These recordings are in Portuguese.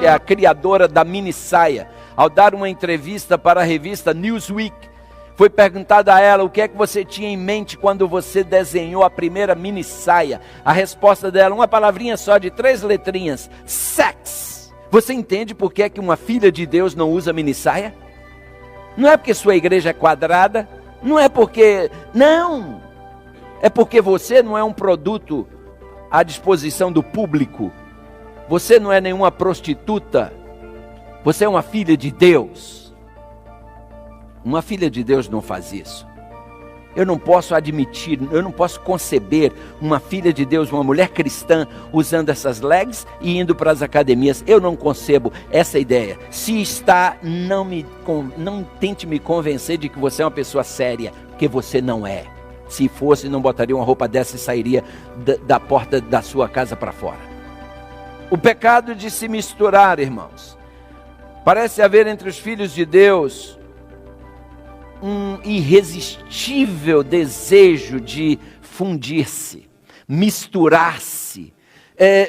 que é a criadora da mini saia, ao dar uma entrevista para a revista Newsweek, foi perguntado a ela o que é que você tinha em mente quando você desenhou a primeira mini saia. A resposta dela, uma palavrinha só de 3 letrinhas: sex. Você entende por que é que uma filha de Deus não usa mini saia? Não é porque sua igreja é quadrada, não é porque... Não! É porque você não é um produto à disposição do público. Você não é nenhuma prostituta. Você é uma filha de Deus. Uma filha de Deus não faz isso. Eu não posso admitir, eu não posso conceber uma filha de Deus, uma mulher cristã, usando essas legs e indo para as academias. Eu não concebo essa ideia. Se está, não tente me convencer de que você é uma pessoa séria, porque você não é. Se fosse, não botaria uma roupa dessa e sairia da porta da sua casa para fora. O pecado de se misturar, irmãos. Parece haver entre os filhos de Deus um irresistível desejo de fundir-se, misturar-se,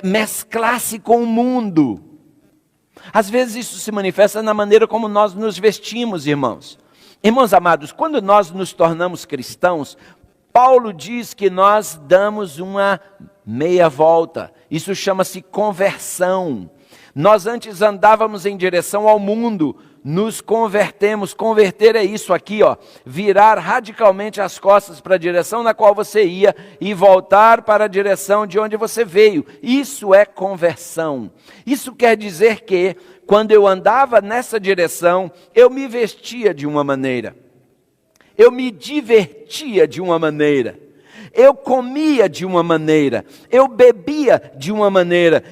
mesclar-se com o mundo. Às vezes isso se manifesta na maneira como nós nos vestimos, irmãos. Irmãos amados, quando nós nos tornamos cristãos, Paulo diz que nós damos uma meia volta. Isso chama-se conversão. Nós antes andávamos em direção ao mundo, nos convertemos. Converter é isso aqui, ó, virar radicalmente as costas para a direção na qual você ia e voltar para a direção de onde você veio. Isso é conversão. Isso quer dizer que quando eu andava nessa direção, eu me vestia de uma maneira, eu me divertia de uma maneira, eu comia de uma maneira, eu bebia de uma maneira,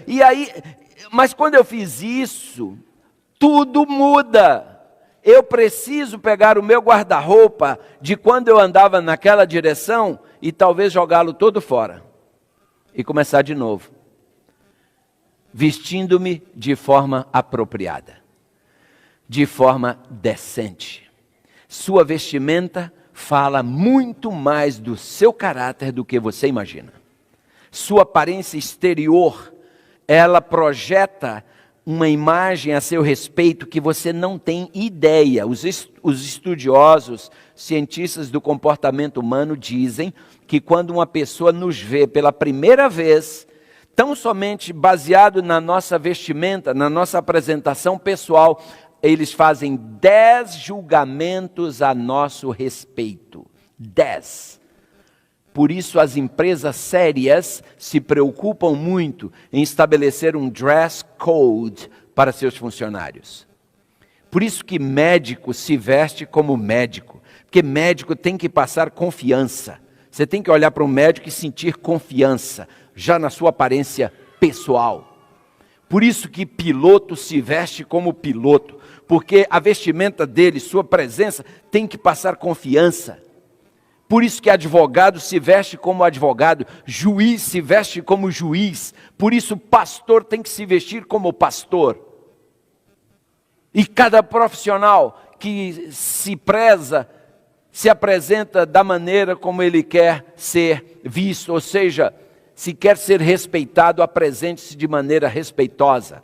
mas quando eu fiz isso, tudo muda. Eu preciso pegar o meu guarda-roupa de quando eu andava naquela direção e talvez jogá-lo todo fora e começar de novo, vestindo-me de forma apropriada, de forma decente. Sua vestimenta fala muito mais do seu caráter do que você imagina. Sua aparência exterior, ela projeta uma imagem a seu respeito que você não tem ideia. Os estudiosos, cientistas do comportamento humano dizem que quando uma pessoa nos vê pela primeira vez, tão somente baseado na nossa vestimenta, na nossa apresentação pessoal, eles fazem 10 julgamentos a nosso respeito. 10. Por isso as empresas sérias se preocupam muito em estabelecer um dress code para seus funcionários. Por isso que médico se veste como médico, porque médico tem que passar confiança. Você tem que olhar para um médico e sentir confiança, já na sua aparência pessoal. Por isso que piloto se veste como piloto, porque a vestimenta dele, sua presença, tem que passar confiança. Por isso que advogado se veste como advogado, juiz se veste como juiz. Por isso pastor tem que se vestir como pastor. E cada profissional que se preza, se apresenta da maneira como ele quer ser visto, ou seja, se quer ser respeitado, apresente-se de maneira respeitosa.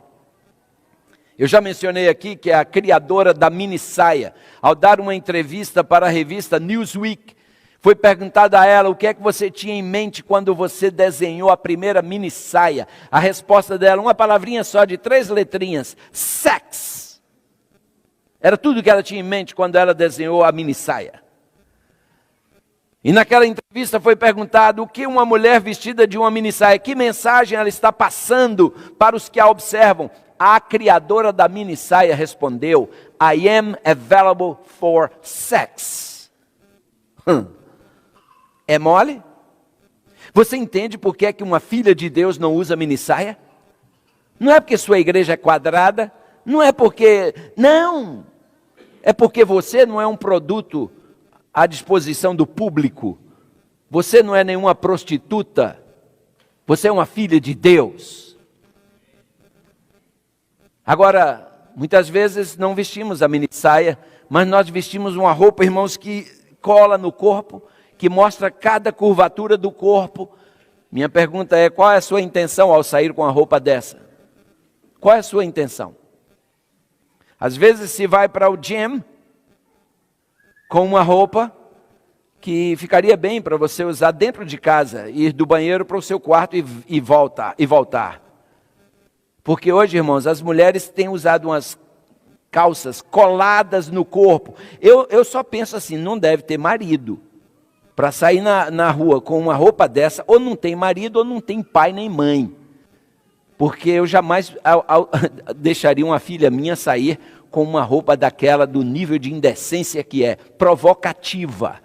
Eu já mencionei aqui que a criadora da mini saia, ao dar uma entrevista para a revista Newsweek, foi perguntado a ela o que é que você tinha em mente quando você desenhou a primeira mini saia. A resposta dela, uma palavrinha só de 3 letrinhas: sex. Era tudo que ela tinha em mente quando ela desenhou a mini saia. E naquela entrevista foi perguntado o que uma mulher vestida de uma mini saia, que mensagem ela está passando para os que a observam. A criadora da mini saia respondeu: I am available for sex. É mole? Você entende por que é que uma filha de Deus não usa mini saia? Não é porque sua igreja é quadrada, não é porque... Não! É porque você não é um produto à disposição do público. Você não é nenhuma prostituta. Você é uma filha de Deus. Agora, muitas vezes não vestimos a mini saia, mas nós vestimos uma roupa, irmãos, que cola no corpo, que mostra cada curvatura do corpo. Minha pergunta é, qual é a sua intenção ao sair com uma roupa dessa? Qual é a sua intenção? Às vezes se vai para o gym com uma roupa que ficaria bem para você usar dentro de casa, ir do banheiro para o seu quarto e voltar. Porque hoje, irmãos, as mulheres têm usado umas calças coladas no corpo. Eu só penso assim, não deve ter marido para sair na rua com uma roupa dessa, ou não tem marido, ou não tem pai nem mãe. Porque eu jamais deixaria uma filha minha sair com uma roupa daquela, do nível de indecência que é, provocativa.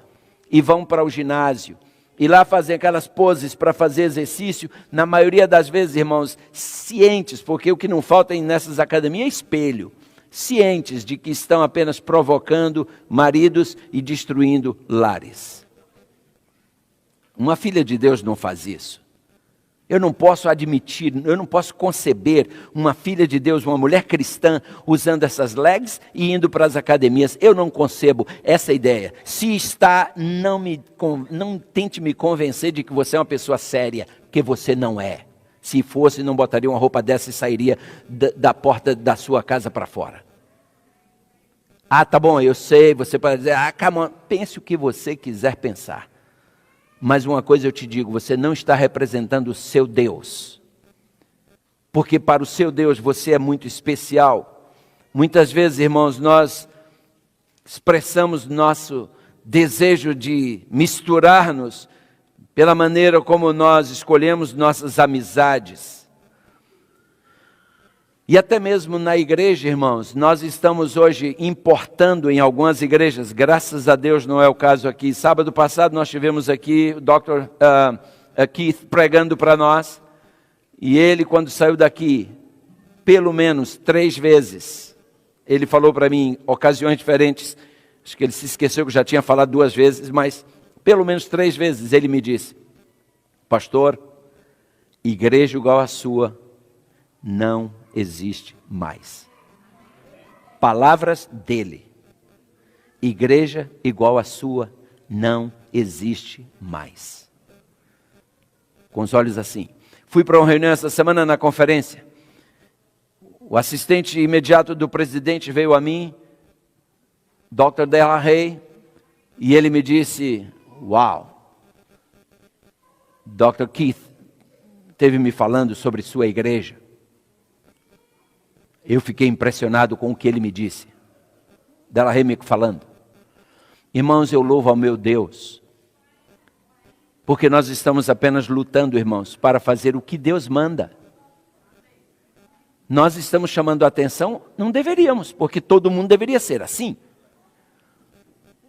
E vão para o ginásio, e lá fazem aquelas poses para fazer exercício, na maioria das vezes, irmãos, cientes, porque o que não falta nessas academias é espelho, cientes de que estão apenas provocando maridos e destruindo lares. Uma filha de Deus não faz isso. Eu não posso admitir, eu não posso conceber uma filha de Deus, uma mulher cristã, usando essas legs e indo para as academias. Eu não concebo essa ideia. Se está, não tente me convencer de que você é uma pessoa séria, porque você não é. Se fosse, não botaria uma roupa dessa e sairia da porta da sua casa para fora. Ah, tá bom, eu sei, você pode dizer, come on, pense o que você quiser pensar. Mas uma coisa eu te digo, você não está representando o seu Deus. Porque para o seu Deus você é muito especial. Muitas vezes, irmãos, nós expressamos nosso desejo de misturar-nos pela maneira como nós escolhemos nossas amizades. E até mesmo na igreja, irmãos, nós estamos hoje importando em algumas igrejas, graças a Deus não é o caso aqui. Sábado passado nós tivemos aqui o Dr. Keith pregando para nós, e ele quando saiu daqui, pelo menos 3 vezes, ele falou para mim em ocasiões diferentes, acho que ele se esqueceu que eu já tinha falado 2 vezes, mas pelo menos 3 vezes ele me disse, pastor, igreja igual a sua não existe mais. Palavras dele. Igreja igual a sua não existe mais. Com os olhos assim. Fui para uma reunião essa semana na conferência. O assistente imediato do presidente veio a mim, Dr. Della Rey, e ele me disse, uau, Dr. Keith esteve me falando sobre sua igreja. Eu fiquei impressionado com o que ele me disse. Della Rey me falando. Irmãos, eu louvo ao meu Deus. Porque nós estamos apenas lutando, irmãos, para fazer o que Deus manda. Nós estamos chamando a atenção? Não deveríamos, porque todo mundo deveria ser assim.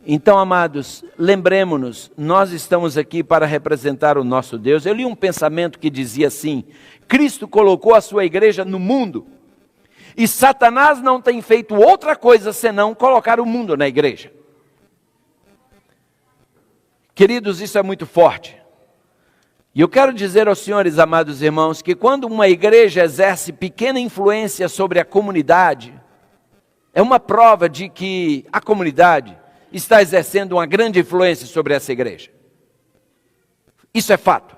Então, amados, lembremos-nos, nós estamos aqui para representar o nosso Deus. Eu li um pensamento que dizia assim, Cristo colocou a sua igreja no mundo. E Satanás não tem feito outra coisa senão colocar o mundo na igreja. Queridos, isso é muito forte. E eu quero dizer aos senhores, amados irmãos, que quando uma igreja exerce pequena influência sobre a comunidade, é uma prova de que a comunidade está exercendo uma grande influência sobre essa igreja. Isso é fato.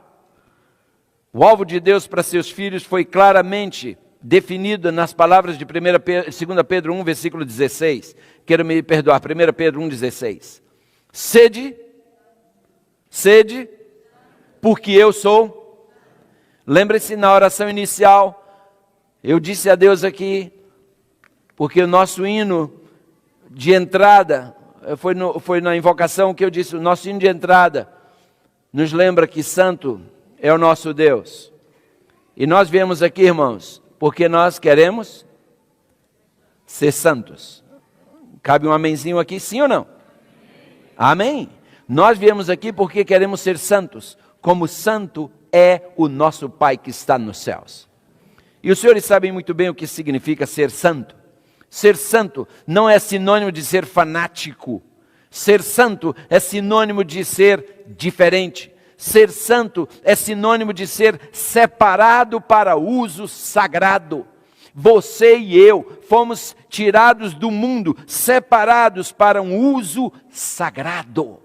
O alvo de Deus para seus filhos foi claramente definido nas palavras de 2 Pedro 1, versículo 16. Quero me perdoar, 1 Pedro 1, 16. Sede, porque eu sou. Lembre-se, na oração inicial, eu disse a Deus aqui, porque o nosso hino de entrada, foi na invocação que eu disse, o nosso hino de entrada nos lembra que santo é o nosso Deus. E nós viemos aqui, irmãos, porque nós queremos ser santos. Cabe um amenzinho aqui, sim ou não? Amém. Nós viemos aqui porque queremos ser santos, como santo é o nosso Pai que está nos céus. E os senhores sabem muito bem o que significa ser santo. Ser santo não é sinônimo de ser fanático. Ser santo é sinônimo de ser diferente. Ser santo é sinônimo de ser separado para uso sagrado. Você e eu fomos tirados do mundo, separados para um uso sagrado.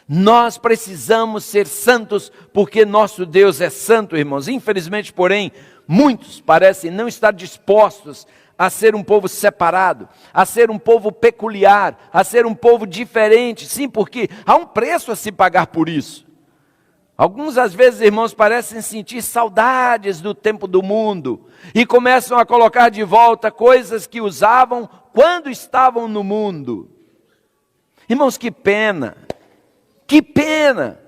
Nós precisamos ser santos porque nosso Deus é santo, irmãos. Infelizmente, porém, Muitos parecem não estar dispostos a ser um povo separado, a ser um povo peculiar, a ser um povo diferente. Sim, porque há um preço a se pagar por isso. Alguns, às vezes, irmãos, parecem sentir saudades do tempo do mundo e começam a colocar de volta coisas que usavam quando estavam no mundo. Irmãos, que pena, que pena.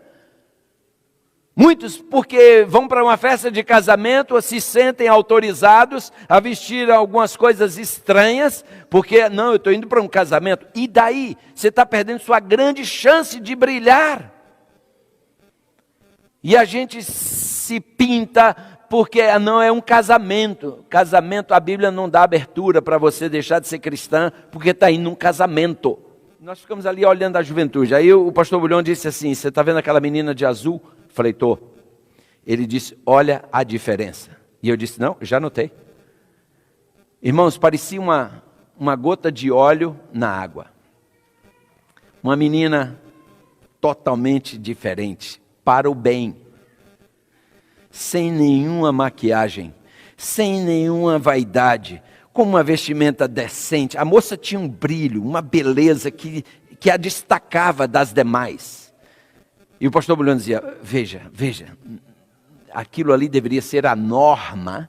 Muitos, porque vão para uma festa de casamento, se sentem autorizados a vestir algumas coisas estranhas, porque, não, eu estou indo para um casamento. E daí? Você está perdendo sua grande chance de brilhar. E a gente se pinta porque não é um casamento. Casamento, a Bíblia não dá abertura para você deixar de ser cristã, porque está indo num casamento. Nós ficamos ali olhando a juventude. Aí o pastor Bulhão disse assim, você está vendo aquela menina de azul? Falei, tô. Ele disse, olha a diferença. E eu disse, não, já notei. Irmãos, parecia uma gota de óleo na água. Uma menina totalmente diferente, para o bem. Sem nenhuma maquiagem, sem nenhuma vaidade, com uma vestimenta decente. A moça tinha um brilho, uma beleza que a destacava das demais. E o pastor Bulhão dizia, veja, aquilo ali deveria ser a norma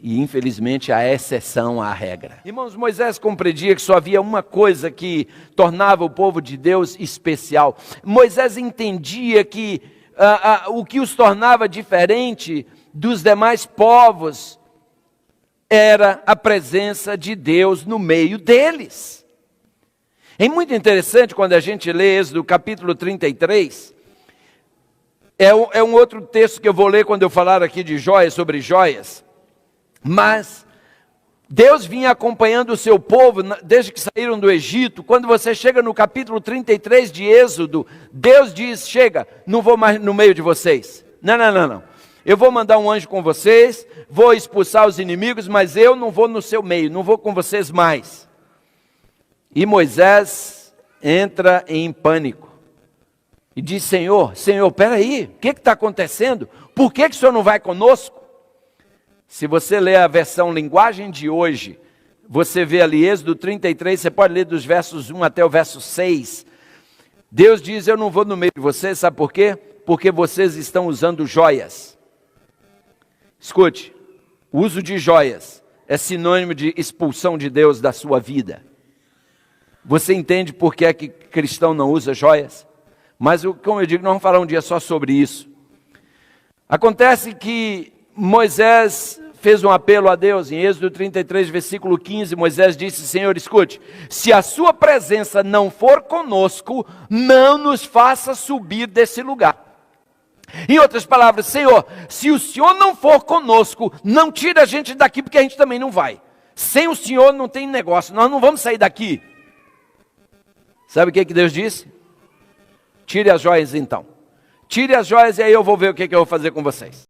e infelizmente a exceção à regra. Irmãos, Moisés compreendia que só havia uma coisa que tornava o povo de Deus especial. Moisés entendia que o que os tornava diferente dos demais povos era a presença de Deus no meio deles. É muito interessante quando a gente lê Êxodo capítulo 33, é um outro texto que eu vou ler quando eu falar aqui de joias, sobre joias, mas Deus vinha acompanhando o seu povo desde que saíram do Egito. Quando você chega no capítulo 33 de Êxodo, Deus diz, chega, não vou mais no meio de vocês, não. Eu vou mandar um anjo com vocês, vou expulsar os inimigos, mas eu não vou no seu meio, não vou com vocês mais. E Moisés entra em pânico e diz, Senhor, peraí, o que está acontecendo? Por que o Senhor não vai conosco? Se você ler a versão linguagem de hoje, você vê ali Êxodo 33, você pode ler dos versos 1 até o verso 6. Deus diz, eu não vou no meio de vocês, sabe por quê? Porque vocês estão usando joias. Escute, o uso de joias é sinônimo de expulsão de Deus da sua vida. Você entende por que é que cristão não usa joias? Mas, como eu digo, nós vamos falar um dia só sobre isso. Acontece que Moisés fez um apelo a Deus. Em Êxodo 33, versículo 15, Moisés disse, Senhor, escute, se a sua presença não for conosco, não nos faça subir desse lugar. Em outras palavras, Senhor, se o Senhor não for conosco, não tira a gente daqui, porque a gente também não vai. Sem o Senhor não tem negócio, nós não vamos sair daqui. Sabe o que Deus disse? Tire as joias então. Tire as joias e aí eu vou ver o que eu vou fazer com vocês.